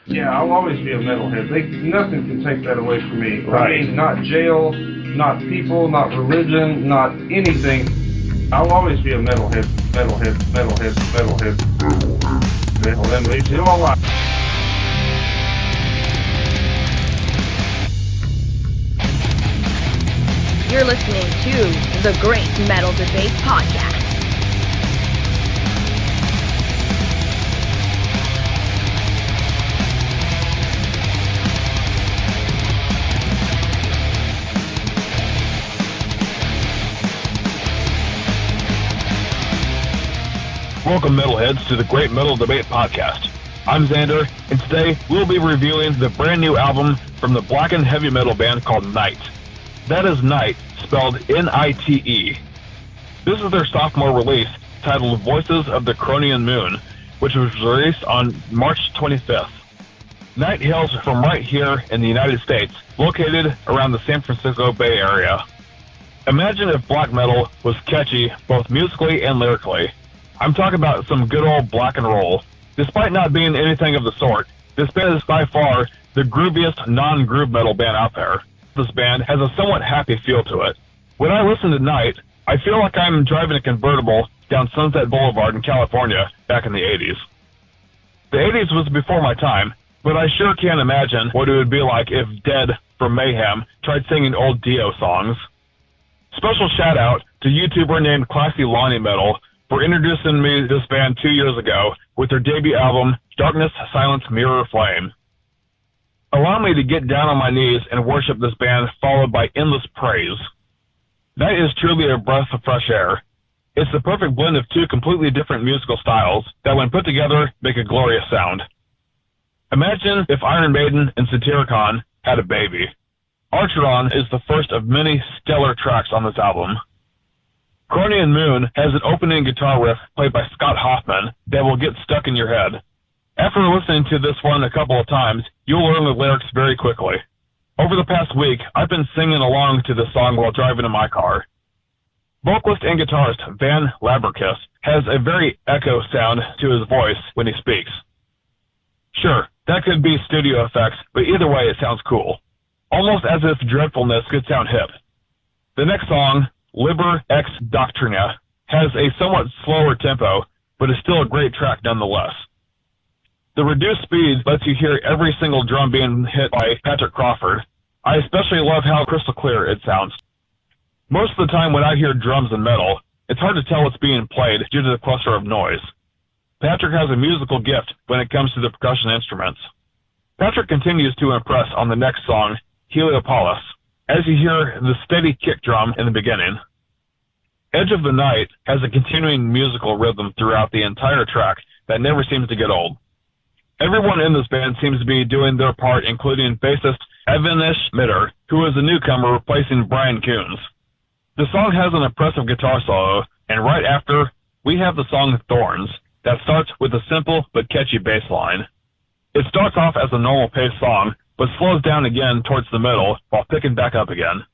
Yeah, I'll always be a metalhead. Nothing can take that away from me. Right. I mean, not jail, not people, not religion, not anything. I'll always be a metalhead. Metalhead leaves you all alive. You're listening to the Great Metal Debate Podcast. Welcome, Metalheads, to the Great Metal Debate Podcast. I'm Xander, and today we'll be reviewing the brand new album from the blackened heavy metal band called Nite. That is Nite, spelled N-I-T-E. This is their sophomore release, titled Voices of the Kronian Moon, which was released on March 25th. Nite hails from right here in the United States, located around the San Francisco Bay Area. Imagine if black metal was catchy both musically and lyrically. I'm talking about some good old black and roll. Despite not being anything of the sort, this band is by far the grooviest non-groove metal band out there. This band has a somewhat happy feel to it. When I listen to Nite, I feel like I'm driving a convertible down Sunset Boulevard in California back in the 80s. The 80s was before my time, but I sure can't imagine what it would be like if Dead from Mayhem tried singing old Dio songs. Special shout out to YouTuber named Classy Lonnie Metal for introducing me to this band 2 years ago with their debut album, Darkness, Silence, Mirror, Flame. Allow me to get down on my knees and worship this band, followed by endless praise. Nite is truly a breath of fresh air. It's the perfect blend of two completely different musical styles that, when put together, make a glorious sound. Imagine if Iron Maiden and Satyricon had a baby. Archeron is the first of many stellar tracks on this album. Kronian Moon has an opening guitar riff played by Scott Hoffman that will get stuck in your head. After listening to this one a couple of times, you'll learn the lyrics very quickly. Over the past week, I've been singing along to this song while driving in my car. Vocalist and guitarist Van Laberkis has a very echo sound to his voice when he speaks. Sure, that could be studio effects, but either way it sounds cool. Almost as if dreadfulness could sound hip. The next song, Liber Ex Doctrina, has a somewhat slower tempo, but is still a great track nonetheless. The reduced speed lets you hear every single drum being hit by Patrick Crawford. I especially love how crystal clear it sounds. Most of the time when I hear drums in metal, it's hard to tell what's being played due to the cluster of noise. Patrick has a musical gift when it comes to the percussion instruments. Patrick continues to impress on the next song, Heliopolis, as you hear the steady kick drum in the beginning. Edge of the Night has a continuing musical rhythm throughout the entire track that never seems to get old. Everyone in this band seems to be doing their part, including bassist Evanish Mitter, who is a newcomer replacing Brian Coons. The song has an impressive guitar solo, and right after, we have the song Thorns, that starts with a simple but catchy bass line. It starts off as a normal paced song, but slows down again towards the middle while picking back up again.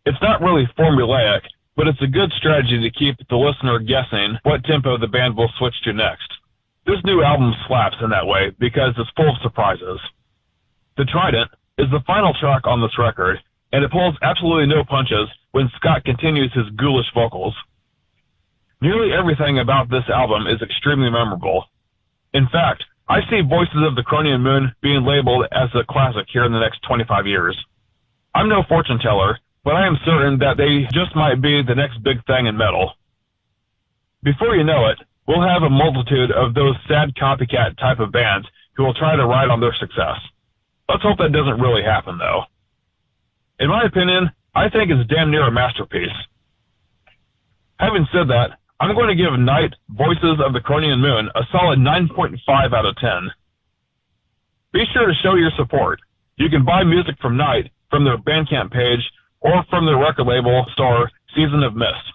It's not really formulaic, but it's a good strategy to keep the listener guessing what tempo the band will switch to next. This new album slaps in that way because it's full of surprises. The Trident is the final track on this record, and it pulls absolutely no punches when Scott continues his ghoulish vocals. Nearly everything about this album is extremely memorable. In fact, I see Voices of the Kronian Moon being labeled as a classic here in the next 25 years. I'm no fortune teller, but I am certain that they just might be the next big thing in metal. Before you know it, we'll have a multitude of those sad copycat type of bands who will try to ride on their success. Let's hope that doesn't really happen, though. In my opinion, I think it's damn near a masterpiece. Having said that, I'm going to give Nite, Voices of the Kronian Moon, a solid 9.5 out of 10. Be sure to show your support. You can buy music from Nite from their Bandcamp page or from their record label store, Season of Mist.